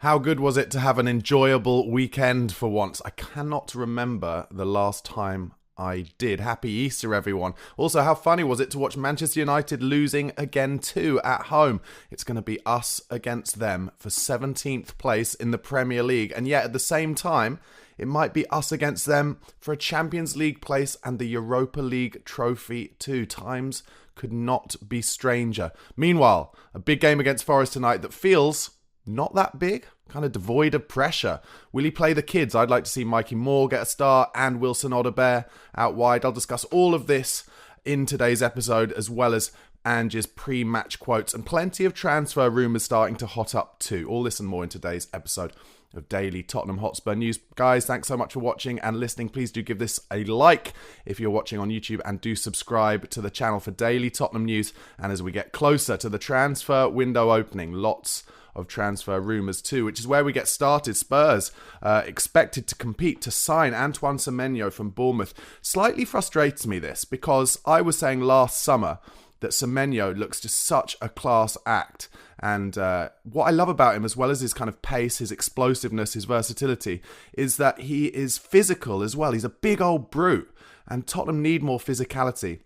How good was it to have an enjoyable weekend for once? I cannot remember the last time I did. Happy Easter, everyone. Also, how funny was it to watch Manchester United losing again too at home? It's going to be us against them for 17th place in the Premier League. And yet at the same time, it might be us against them for a Champions League place and the Europa League trophy too. Times could not be stranger. Meanwhile, a big game against Forest tonight that feels not that big, kind of devoid of pressure. Will he play the kids? I'd like to see Mikey Moore get a start and Wilson Odobert out wide. I'll discuss all of this in today's episode, as well as Ange's pre-match quotes and plenty of transfer rumours starting to hot up too. All this and more in today's episode of Daily Tottenham Hotspur News. Guys, thanks so much for watching and listening. Please do give this a like if you're watching on YouTube, and do subscribe to the channel for Daily Tottenham News. And as we get closer to the transfer window opening, lots of transfer rumours too, which is where we get started. Spurs expected to compete to sign Antoine Semenyo from Bournemouth. Slightly frustrates me this, because I was saying last summer that Semenyo looks just such a class act. And what I love about him, as well as his kind of pace, his explosiveness, his versatility, is that he is physical as well. He's a big old brute, and Tottenham need more physicality.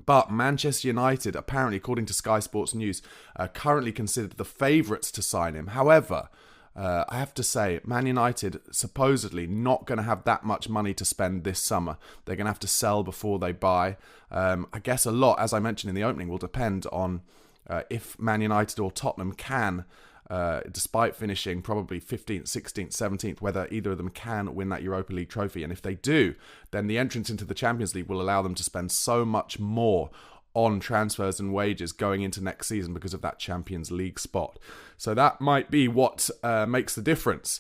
But Manchester United, apparently, according to Sky Sports News, are currently considered the favourites to sign him. However, I have to say, Man United supposedly not going to have that much money to spend this summer. They're going to have to sell before they buy. I guess a lot, as I mentioned in the opening, will depend on if Man United or Tottenham can, despite finishing probably 15th, 16th, 17th, whether either of them can win that Europa League trophy. And if they do, then the entrance into the Champions League will allow them to spend so much more on transfers and wages going into next season because of that Champions League spot. So that might be what makes the difference.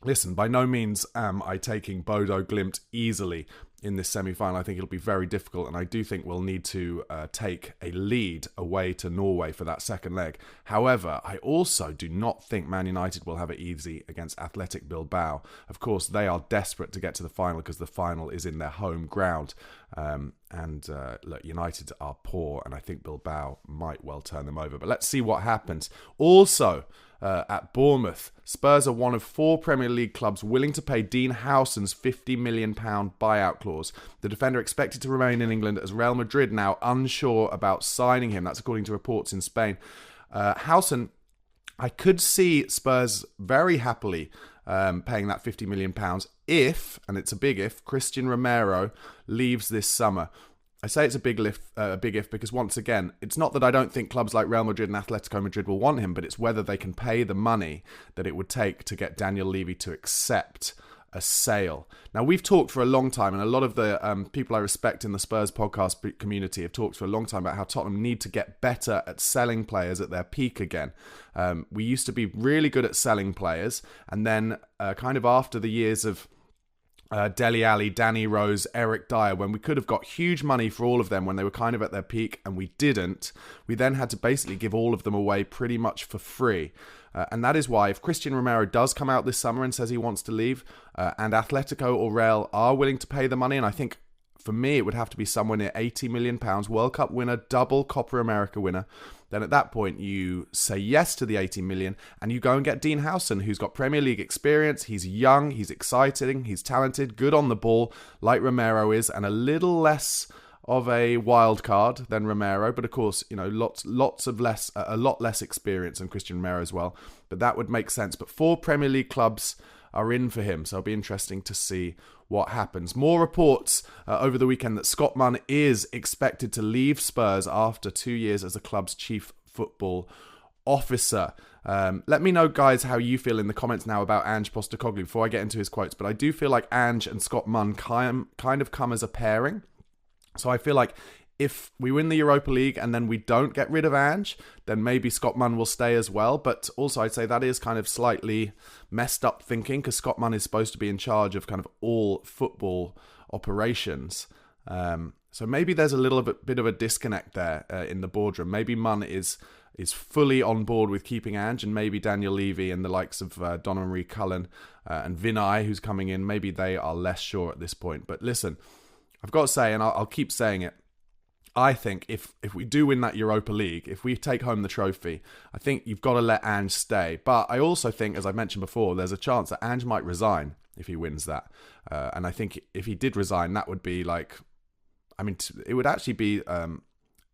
Listen, by no means am I taking Bodo Glimt easily in this semi-final. I think it'll be very difficult, and I do think we'll need to take a lead away to Norway for that second leg. However, I also do not think Man United will have it easy against Athletic Bilbao. Of course, they are desperate to get to the final because the final is in their home ground. Look, United are poor, and I think Bilbao might well turn them over. But let's see what happens. Also, at Bournemouth, Spurs are one of 4 Premier League clubs willing to pay Dean Howson's £50 million buyout clause. The defender expected to remain in England, as Real Madrid now unsure about signing him. That's according to reports in Spain. Howson, I could see Spurs very happily paying that £50 million if, and it's a big if, Christian Romero leaves this summer. I say it's a big if because, once again, it's not that I don't think clubs like Real Madrid and Atletico Madrid will want him, but it's whether they can pay the money that it would take to get Daniel Levy to accept a sale. Now, we've talked for a long time, and a lot of the people I respect in the Spurs podcast community have talked for a long time about how Tottenham need to get better at selling players at their peak again. We used to be really good at selling players, and then kind of after the years of Dele Alli, Danny Rose, Eric Dyer, when we could have got huge money for all of them when they were kind of at their peak, and we didn't. We then had to basically give all of them away pretty much for free. And that is why, if Christian Romero does come out this summer and says he wants to leave, and Atletico or Real are willing to pay the money, and I think for me it would have to be somewhere near £80 million, World Cup winner, double Copa America winner, then at that point you say yes to the 80 million and you go and get Dean Howson, who's got Premier League experience. He's young, he's exciting, he's talented, good on the ball, like Romero is, and a little less of a wild card than Romero, but of course, you know, a lot less experience than Christian Romero as well. But that would make sense. But 4 Premier League clubs are in for him, so it'll be interesting to see what happens. More reports over the weekend that Scott Munn is expected to leave Spurs after 2 years as the club's chief football officer. Let me know, guys, how you feel in the comments now about Ange Postecoglou before I get into his quotes. But I do feel like Ange and Scott Munn kind of come as a pairing. So I feel like if we win the Europa League and then we don't get rid of Ange, then maybe Scott Munn will stay as well. But also I'd say that is kind of slightly messed up thinking, because Scott Munn is supposed to be in charge of kind of all football operations. So maybe there's a little bit of a disconnect there in the boardroom. Maybe Munn is fully on board with keeping Ange, and maybe Daniel Levy and the likes of Donna-Marie Cullen and Vinay, who's coming in, maybe they are less sure at this point. But listen, I've got to say, and I'll keep saying it, I think if we do win that Europa League, if we take home the trophy, I think you've got to let Ange stay. But I also think, as I mentioned before, there's a chance that Ange might resign if he wins that. And I think if he did resign, that would be it would actually be an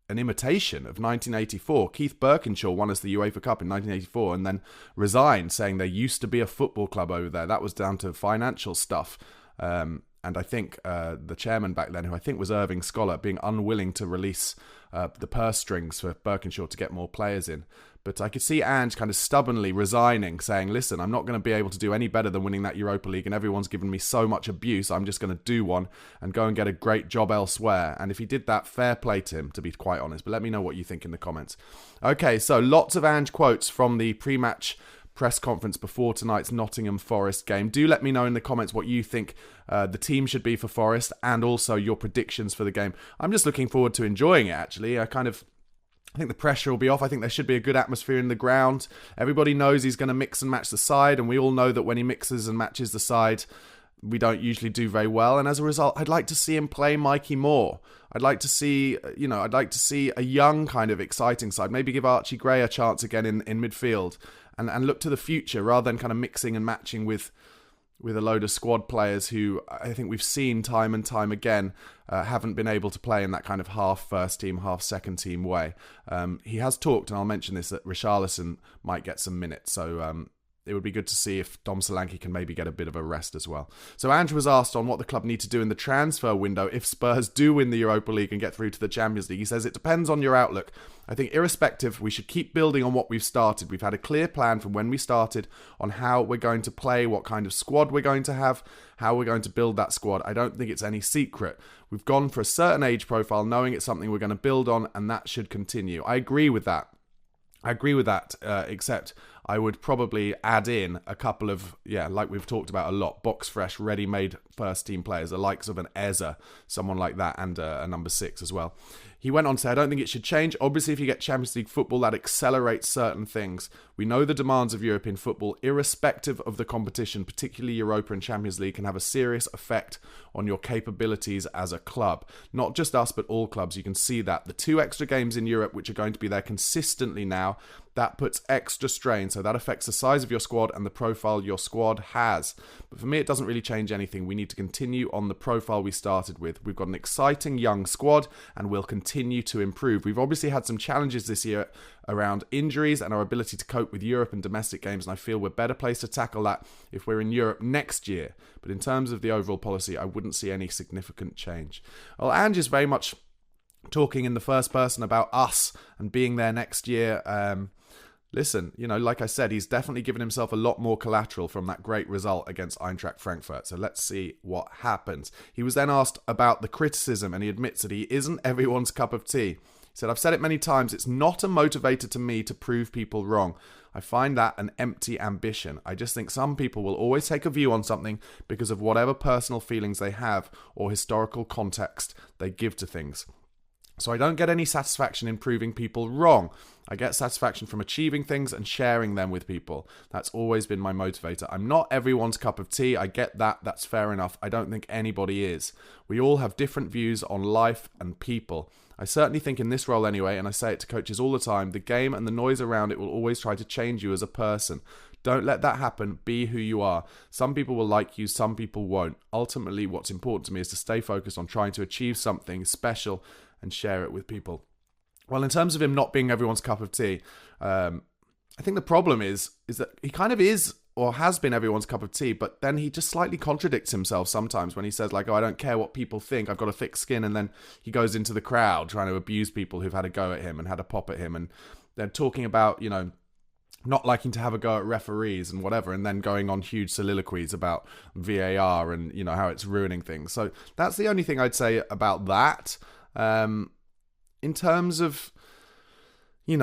imitation of 1984. Keith Birkinshaw won us the UEFA Cup in 1984 and then resigned, saying there used to be a football club over there. That was down to financial stuff. And I think the chairman back then, who I think was Irving Scholar, being unwilling to release the purse strings for Birkinshaw to get more players in. But I could see Ange kind of stubbornly resigning, saying, listen, I'm not going to be able to do any better than winning that Europa League, and everyone's given me so much abuse, I'm just going to do one and go and get a great job elsewhere. And if he did that, fair play to him, to be quite honest. But let me know what you think in the comments. Okay, so lots of Ange quotes from the pre-match press conference before tonight's Nottingham Forest game. Do let me know in the comments what you think the team should be for Forest, and also your predictions for the game. I'm just looking forward to enjoying it, actually. I think the pressure will be off. I think there should be a good atmosphere in the ground. Everybody knows he's going to mix and match the side, and we all know that when he mixes and matches the side, we don't usually do very well. And as a result, I'd like to see him play Mikey more. I'd like to see a young kind of exciting side. Maybe give Archie Gray a chance again in midfield, and look to the future rather than kind of mixing and matching with a load of squad players who I think we've seen time and time again haven't been able to play in that kind of half first team, half second team way. He has talked, and I'll mention this, that Richarlison might get some minutes. So it would be good to see if Dom Solanke can maybe get a bit of a rest as well. So Ange was asked on what the club need to do in the transfer window if Spurs do win the Europa League and get through to the Champions League. He says, it depends on your outlook. I think irrespective, we should keep building on what we've started. We've had a clear plan from when we started on how we're going to play, what kind of squad we're going to have, how we're going to build that squad. I don't think it's any secret. We've gone for a certain age profile, knowing it's something we're going to build on, and that should continue. I agree with that. Except I would probably add in a couple of, like we've talked about a lot, box fresh, ready-made first-team players, the likes of an Eza, someone like that, and a number 6 as well. He went on to say, I don't think it should change. Obviously, if you get Champions League football, that accelerates certain things. We know the demands of European football, irrespective of the competition, particularly Europa and Champions League, can have a serious effect on your capabilities as a club. Not just us, but all clubs. You can see that. The 2 extra games in Europe, which are going to be there consistently now, that puts extra strain. So that affects the size of your squad and the profile your squad has. But for me, it doesn't really change anything. We need to continue on the profile we started with. We've got an exciting young squad, and we'll continue to improve. We've obviously had some challenges this year around injuries and our ability to cope with Europe and domestic games, and I feel we're better placed to tackle that if we're in Europe next year. But in terms of the overall policy, I wouldn't see any significant change. Well, Ange is very much talking in the first person about us and being there next year. Listen, like I said, he's definitely given himself a lot more collateral from that great result against Eintracht Frankfurt. So let's see what happens. He was then asked about the criticism, and he admits that he isn't everyone's cup of tea. He said, I've said it many times, it's not a motivator to me to prove people wrong. I find that an empty ambition. I just think some people will always take a view on something because of whatever personal feelings they have or historical context they give to things. So I don't get any satisfaction in proving people wrong. I get satisfaction from achieving things and sharing them with people. That's always been my motivator. I'm not everyone's cup of tea. I get that. That's fair enough. I don't think anybody is. We all have different views on life and people. I certainly think in this role anyway, and I say it to coaches all the time, the game and the noise around it will always try to change you as a person. Don't let that happen. Be who you are. Some people will like you, some people won't. Ultimately, what's important to me is to stay focused on trying to achieve something special and share it with people. Well, in terms of him not being everyone's cup of tea, I think the problem is that he kind of is or has been everyone's cup of tea, but then he just slightly contradicts himself sometimes when he says, like, oh, I don't care what people think, I've got a thick skin, and then he goes into the crowd trying to abuse people who've had a go at him and had a pop at him, and they're talking about, not liking to have a go at referees and whatever, and then going on huge soliloquies about VAR and, how it's ruining things. So that's the only thing I'd say about that. In terms of, I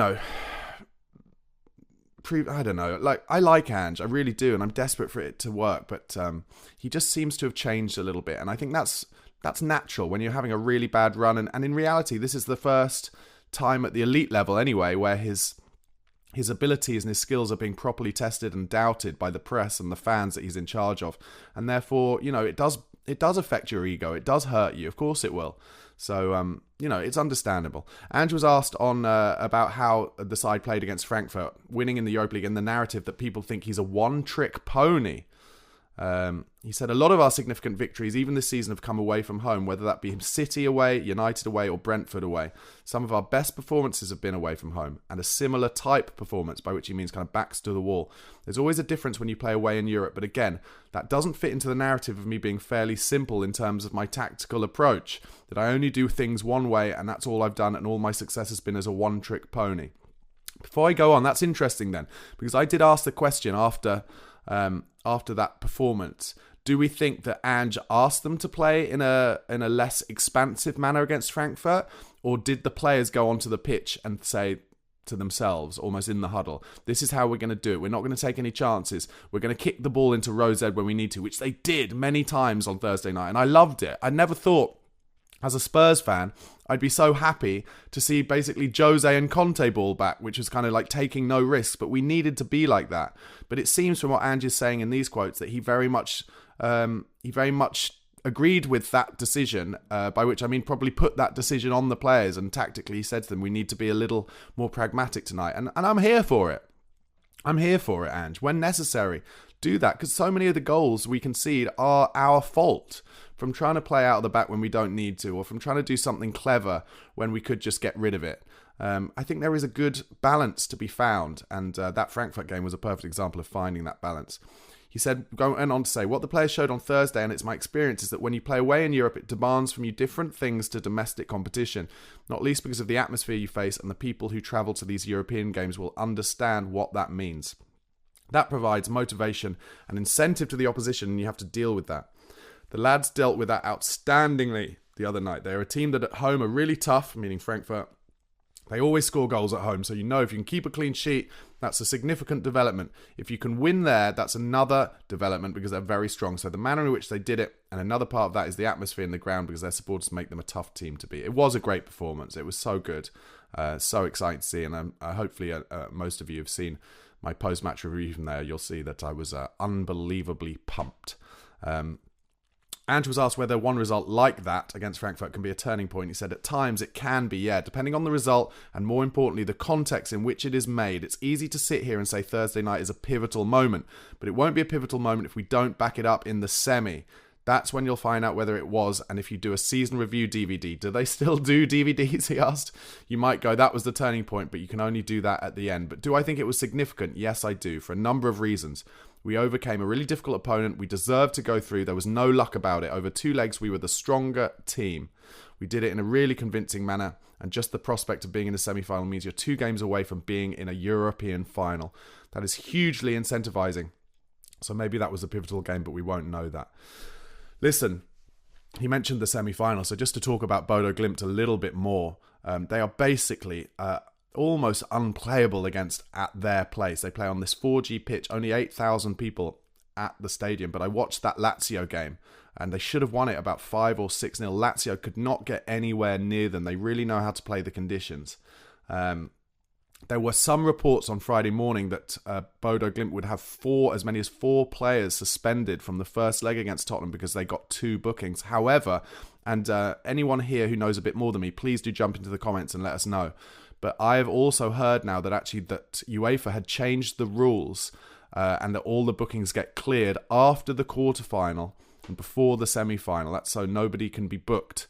don't know, I like Ange, I really do, and I'm desperate for it to work, but he just seems to have changed a little bit, and I think that's natural when you're having a really bad run, and in reality, this is the first time at the elite level anyway, where his abilities and his skills are being properly tested and doubted by the press and the fans that he's in charge of, and therefore, it does affect your ego, it does hurt you, of course it will. So, it's understandable. Ange was asked on about how the side played against Frankfurt, winning in the Europa League, and the narrative that people think he's a one-trick pony. He said a lot of our significant victories, even this season, have come away from home, whether that be City away, United away, or Brentford away. Some of our best performances have been away from home, and a similar type performance, by which he means kind of backs to the wall. There's always a difference when you play away in Europe, but again, that doesn't fit into the narrative of me being fairly simple in terms of my tactical approach, that I only do things one way, and that's all I've done, and all my success has been as a one-trick pony. Before I go on, that's interesting then, because I did ask the question after that performance. Do we think that Ange asked them to play in a less expansive manner against Frankfurt, or did the players go onto the pitch and say to themselves, almost in the huddle, this is how we're going to do it. We're not going to take any chances. We're going to kick the ball into Rose Ed when we need to, which they did many times on Thursday night, and I loved it. I never thought, as a Spurs fan, I'd be so happy to see basically Jose and Conte ball back, which was kind of like taking no risks, but we needed to be like that. But it seems from what Ange is saying in these quotes that he very much agreed with that decision, by which I mean probably put that decision on the players, and tactically he said to them, we need to be a little more pragmatic tonight. And I'm here for it. I'm here for it, Ange. When necessary, do that, because so many of the goals we concede are our fault. From trying to play out of the back when we don't need to, or from trying to do something clever when we could just get rid of it. I think there is a good balance to be found, and that Frankfurt game was a perfect example of finding that balance. He said, going on to say, what the players showed on Thursday, and it's my experience, is that when you play away in Europe, it demands from you different things to domestic competition, not least because of the atmosphere you face, and the people who travel to these European games will understand what that means. That provides motivation and incentive to the opposition, and you have to deal with that. The lads dealt with that outstandingly the other night. They're a team that at home are really tough, meaning Frankfurt. They always score goals at home, so if you can keep a clean sheet, that's a significant development. If you can win there, that's another development because they're very strong. So the manner in which they did it, and another part of that is the atmosphere in the ground because their supporters make them a tough team to beat. It was a great performance. It was so good. So exciting to see, and hopefully most of you have seen my post-match review from there. You'll see that I was unbelievably pumped. Ange was asked whether one result like that against Frankfurt can be a turning point. He said, at times it can be, yeah, depending on the result and more importantly, the context in which it is made. It's easy to sit here and say Thursday night is a pivotal moment, but it won't be a pivotal moment if we don't back it up in the semi. That's when you'll find out whether it was, and if you do a season review DVD. Do they still do DVDs, he asked? You might go, that was the turning point, but you can only do that at the end. But do I think it was significant? Yes, I do, for a number of reasons. We overcame a really difficult opponent. We deserved to go through. There was no luck about it. Over 2 legs, we were the stronger team. We did it in a really convincing manner, and just the prospect of being in a semi-final means you're 2 games away from being in a European final. That is hugely incentivizing. So maybe that was a pivotal game, but we won't know that. Listen, he mentioned the semi-final, so just to talk about Bodo Glimt a little bit more, they are basically almost unplayable at their place. They play on this 4G pitch, only 8,000 people at the stadium, but I watched that Lazio game, and they should have won it about 5 or 6-0. Lazio could not get anywhere near them. They really know how to play the conditions. There were some reports on Friday morning that Bodo Glimt would have as many as 4 players suspended from the first leg against Tottenham because they got 2 bookings. However, and anyone here who knows a bit more than me, please do jump into the comments and let us know. But I have also heard now that actually that UEFA had changed the rules and that all the bookings get cleared after the quarterfinal and before the semi-final. That's so nobody can be booked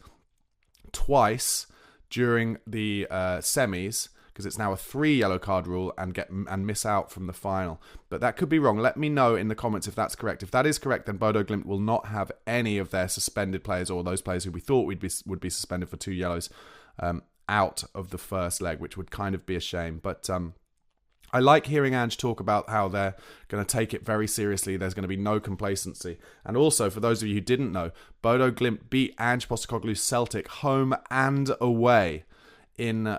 twice during the semis, because it's now a 3 yellow card rule, and miss out from the final. But that could be wrong. Let me know in the comments if that's correct. If that is correct, then Bodo Glimt will not have any of their suspended players, or those players who we thought would be suspended for 2 yellows, out of the first leg, which would kind of be a shame. But I like hearing Ange talk about how they're going to take it very seriously. There's going to be no complacency. And also, for those of you who didn't know, Bodo Glimt beat Ange Postecoglou's Celtic home and away in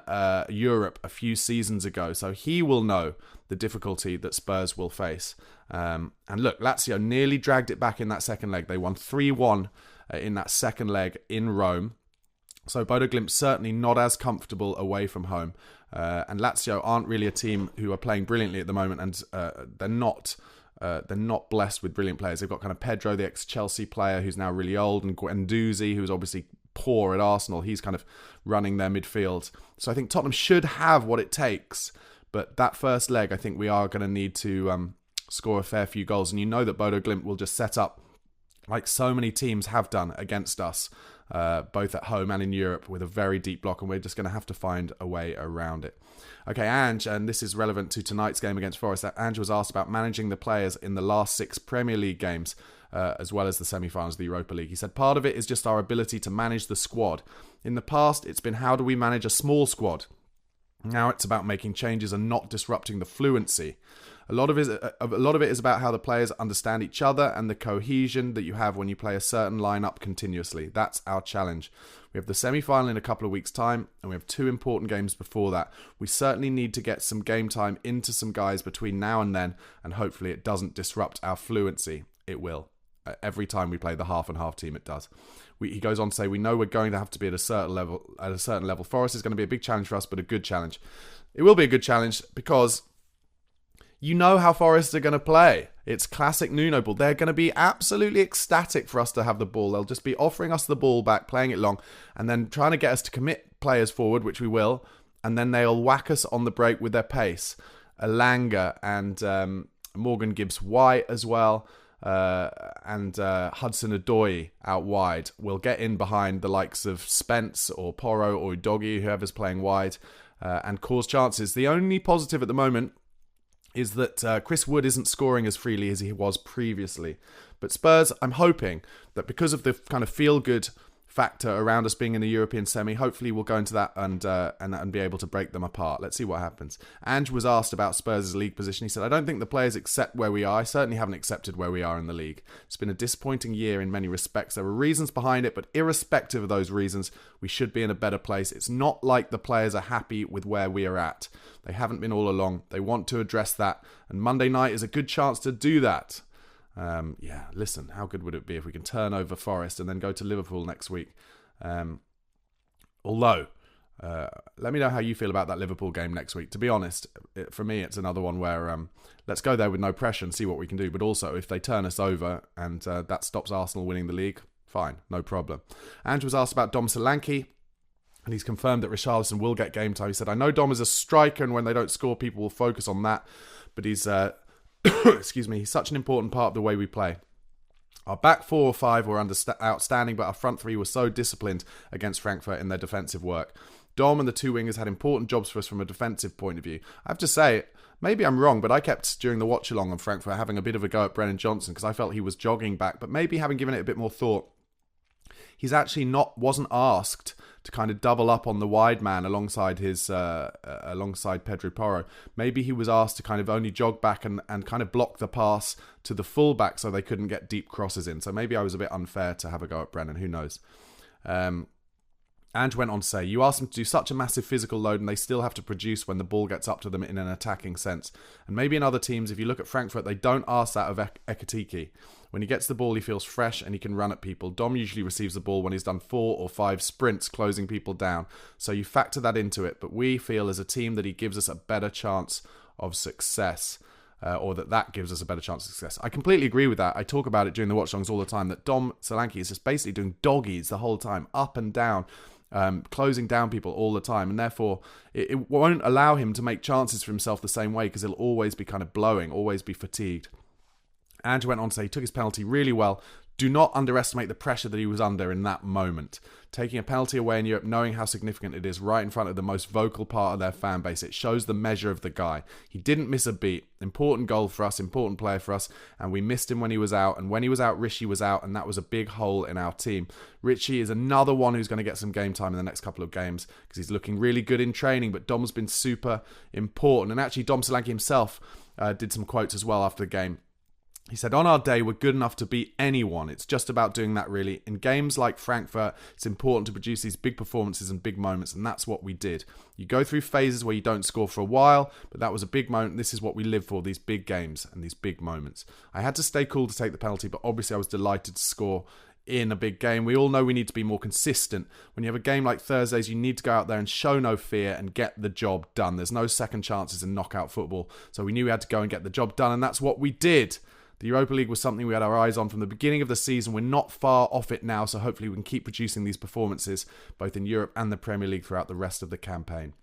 Europe a few seasons ago. So he will know the difficulty that Spurs will face. And look, Lazio nearly dragged it back in that second leg. They won 3-1 in that second leg in Rome. So Bodo Glimt certainly not as comfortable away from home. And Lazio aren't really a team who are playing brilliantly at the moment, and they're not blessed with brilliant players. They've got kind of Pedro, the ex-Chelsea player, who's now really old, and Guendouzi, who's obviously poor at Arsenal. He's kind of running their midfield. So I think Tottenham should have what it takes. But that first leg, I think we are going to need to score a fair few goals. And you know that Bodo Glimt will just set up, like so many teams have done against us, both at home and in Europe, with a very deep block. And we're just going to have to find a way around it. Okay, Ange, and this is relevant to tonight's game against Forest. Ange was asked about managing the players in the last 6 Premier League games, as well as the semi-finals of the Europa League. He said, part of it is just our ability to manage the squad. In the past, it's been how do we manage a small squad? Now it's about making changes and not disrupting the fluency. A lot of it is about how the players understand each other and the cohesion that you have when you play a certain lineup continuously. That's our challenge. We have the semi-final in a couple of weeks' time, and we have 2 important games before that. We certainly need to get some game time into some guys between now and then, and hopefully it doesn't disrupt our fluency. It will. Every time we play the half and half team, it does. He goes on to say, we know we're going to have to be at a certain level. Forest is going to be a big challenge for us, but a good challenge. It will be a good challenge because you know how Forest are going to play. It's classic Nuno ball. They're going to be absolutely ecstatic for us to have the ball. They'll just be offering us the ball back, playing it long, and then trying to get us to commit players forward, which we will, and then they'll whack us on the break with their pace. Elanga and Morgan Gibbs-White as well, and Hudson-Odoi out wide will get in behind the likes of Spence or Porro or Udogie, whoever's playing wide, and cause chances. The only positive at the moment is that Chris Wood isn't scoring as freely as he was previously. But Spurs, I'm hoping that because of the kind of feel-good factor around us being in the European semi, hopefully we'll go into that and be able to break them apart. Let's see what happens. Ange was asked about Spurs' league position. He said, I don't think the players accept where we are. I certainly haven't accepted where we are in the league. It's been a disappointing year in many respects. There are reasons behind it, but irrespective of those reasons, we should be in a better place. It's not like the players are happy with where we are at. They haven't been all along. They want to address that, and Monday night is a good chance to do that. Listen, how good would it be if we can turn over Forest and then go to Liverpool next week? Although, let me know how you feel about that Liverpool game next week. To be honest, for me, it's another one where let's go there with no pressure and see what we can do. But also, if they turn us over and that stops Arsenal winning the league, fine, no problem. Andrew was asked about Dom Solanke, and he's confirmed that Richarlison will get game time. He said, I know Dom is a striker, and when they don't score, people will focus on that. But he's... excuse me, he's such an important part of the way we play. Our back 4 or 5 were outstanding, but our front 3 were so disciplined against Frankfurt in their defensive work. Dom and the 2 wingers had important jobs for us from a defensive point of view. I have to say, maybe I'm wrong, but I kept, during the watch-along on Frankfurt, having a bit of a go at Brennan Johnson because I felt he was jogging back, but maybe having given it a bit more thought, he's actually wasn't asked to kind of double up on the wide man alongside Pedro Porro. Maybe he was asked to kind of only jog back and kind of block the pass to the fullback so they couldn't get deep crosses in. So maybe I was a bit unfair to have a go at Brennan. Who knows? Ange went on to say, you ask them to do such a massive physical load and they still have to produce when the ball gets up to them in an attacking sense. And maybe in other teams, if you look at Frankfurt, they don't ask that of Ekitike. When he gets the ball, he feels fresh and he can run at people. Dom usually receives the ball when he's done 4 or 5 sprints closing people down. So you factor that into it. But we feel as a team that he gives us a better chance of success. Or that gives us a better chance of success. I completely agree with that. I talk about it during the watch-alongs all the time, that Dom Solanke is just basically doing doggies the whole time, up and down, closing down people all the time. And therefore, it won't allow him to make chances for himself the same way because he'll always be kind of blowing, always be fatigued. Andrew went on to say he took his penalty really well. Do not underestimate the pressure that he was under in that moment. Taking a penalty away in Europe, knowing how significant it is right in front of the most vocal part of their fan base, it shows the measure of the guy. He didn't miss a beat. Important goal for us, important player for us, and we missed him when he was out. And when he was out, Richie was out, and that was a big hole in our team. Richie is another one who's going to get some game time in the next couple of games because he's looking really good in training, but Dom's been super important. And actually, Dom Solanke himself did some quotes as well after the game. He said, on our day, we're good enough to beat anyone. It's just about doing that, really. In games like Frankfurt, it's important to produce these big performances and big moments, and that's what we did. You go through phases where you don't score for a while, but that was a big moment. This is what we live for, these big games and these big moments. I had to stay cool to take the penalty, but obviously I was delighted to score in a big game. We all know we need to be more consistent. When you have a game like Thursdays, you need to go out there and show no fear and get the job done. There's no second chances in knockout football, so we knew we had to go and get the job done, and that's what we did. The Europa League was something we had our eyes on from the beginning of the season. We're not far off it now, so hopefully we can keep producing these performances both in Europe and the Premier League throughout the rest of the campaign.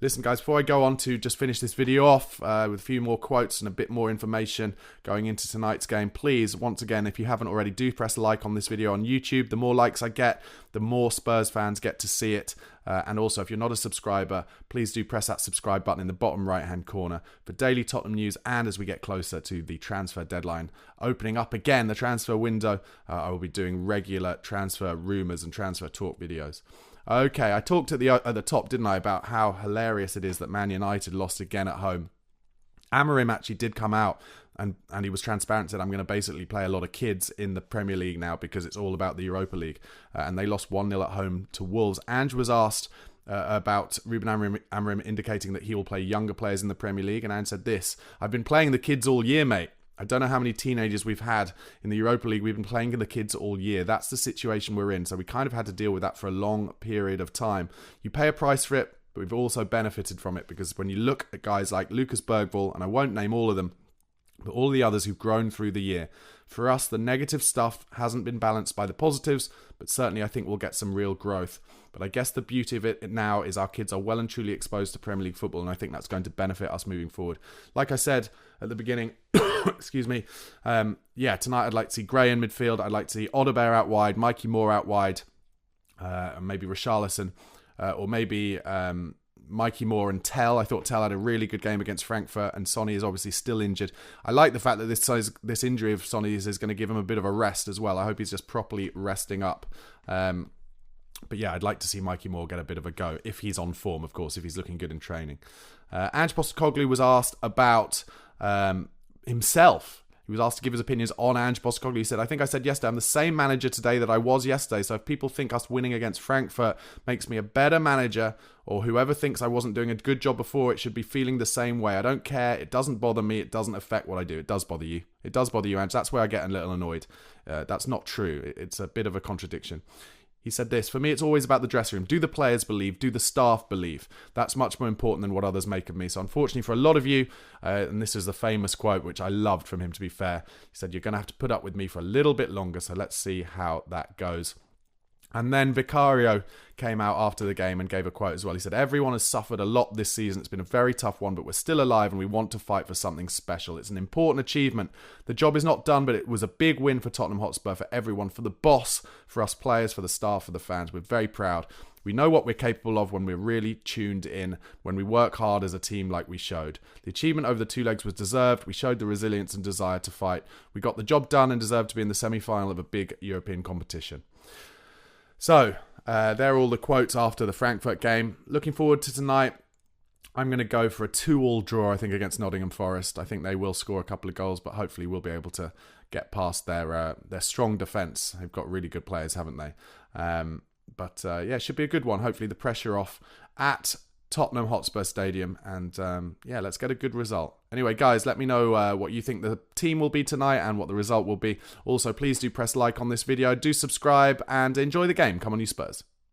Listen, guys, before I go on to just finish this video off with a few more quotes and a bit more information going into tonight's game, please, once again, if you haven't already, do press like on this video on YouTube. The more likes I get, the more Spurs fans get to see it. And also, if you're not a subscriber, please do press that subscribe button in the bottom right-hand corner for daily Tottenham news. And as we get closer to the transfer deadline opening up again, the transfer window, I will be doing regular transfer rumours and transfer talk videos. Okay, I talked at the top, didn't I, about how hilarious it is that Man United lost again at home. Amorim actually did come out and he was transparent, said, I'm going to basically play a lot of kids in the Premier League now because it's all about the Europa League. And they lost 1-0 at home to Wolves. Ange was asked about Ruben Amorim indicating that he will play younger players in the Premier League. And Ange said this, I've been playing the kids all year, mate. I don't know how many teenagers we've had in the Europa League. We've been playing the kids all year. That's the situation we're in. So we kind of had to deal with that for a long period of time. You pay a price for it, but we've also benefited from it because when you look at guys like Lucas Bergvall, and I won't name all of them, but all the others who've grown through the year, for us, the negative stuff hasn't been balanced by the positives, but certainly I think we'll get some real growth. But I guess the beauty of it now is our kids are well and truly exposed to Premier League football, and I think that's going to benefit us moving forward. Like I said at the beginning, excuse me, tonight I'd like to see Gray in midfield. I'd like to see Odebear out wide, Mikey Moore out wide, maybe Richarlison, or maybe Mikey Moore and Tell. I thought Tell had a really good game against Frankfurt, and Sonny is obviously still injured. I like the fact that this injury of Sonny's is going to give him a bit of a rest as well. I hope he's just properly resting up. But yeah, I'd like to see Mikey Moore get a bit of a go, if he's on form, of course, if he's looking good in training. Ange Postecoglou was asked about himself. He was asked to give his opinions on Ange Postecoglou. He said, I think I said yesterday, I'm the same manager today that I was yesterday. So if people think us winning against Frankfurt makes me a better manager, or whoever thinks I wasn't doing a good job before, it should be feeling the same way. I don't care. It doesn't bother me. It doesn't affect what I do. It does bother you. It does bother you, Ange. That's where I get a little annoyed. That's not true. It's a bit of a contradiction. He said this, for me, it's always about the dressing room. Do the players believe? Do the staff believe? That's much more important than what others make of me. So unfortunately for a lot of you, and this is the famous quote, which I loved from him, to be fair, he said, you're going to have to put up with me for a little bit longer. So let's see how that goes. And then Vicario came out after the game and gave a quote as well. He said, everyone has suffered a lot this season. It's been a very tough one, but we're still alive and we want to fight for something special. It's an important achievement. The job is not done, but it was a big win for Tottenham Hotspur, for everyone, for the boss, for us players, for the staff, for the fans. We're very proud. We know what we're capable of when we're really tuned in, when we work hard as a team like we showed. The achievement over the two legs was deserved. We showed the resilience and desire to fight. We got the job done and deserved to be in the semi-final of a big European competition. So, there are all the quotes after the Frankfurt game. Looking forward to tonight. I'm going to go for a 2-2 draw, I think, against Nottingham Forest. I think they will score a couple of goals, but hopefully we'll be able to get past their strong defence. They've got really good players, haven't they? It should be a good one. Hopefully the pressure off at Tottenham Hotspur Stadium, and let's get a good result. Anyway, guys, let me know what you think the team will be tonight and what the result will be. Also, please do press like on this video, do subscribe, and enjoy the game. Come on, you Spurs.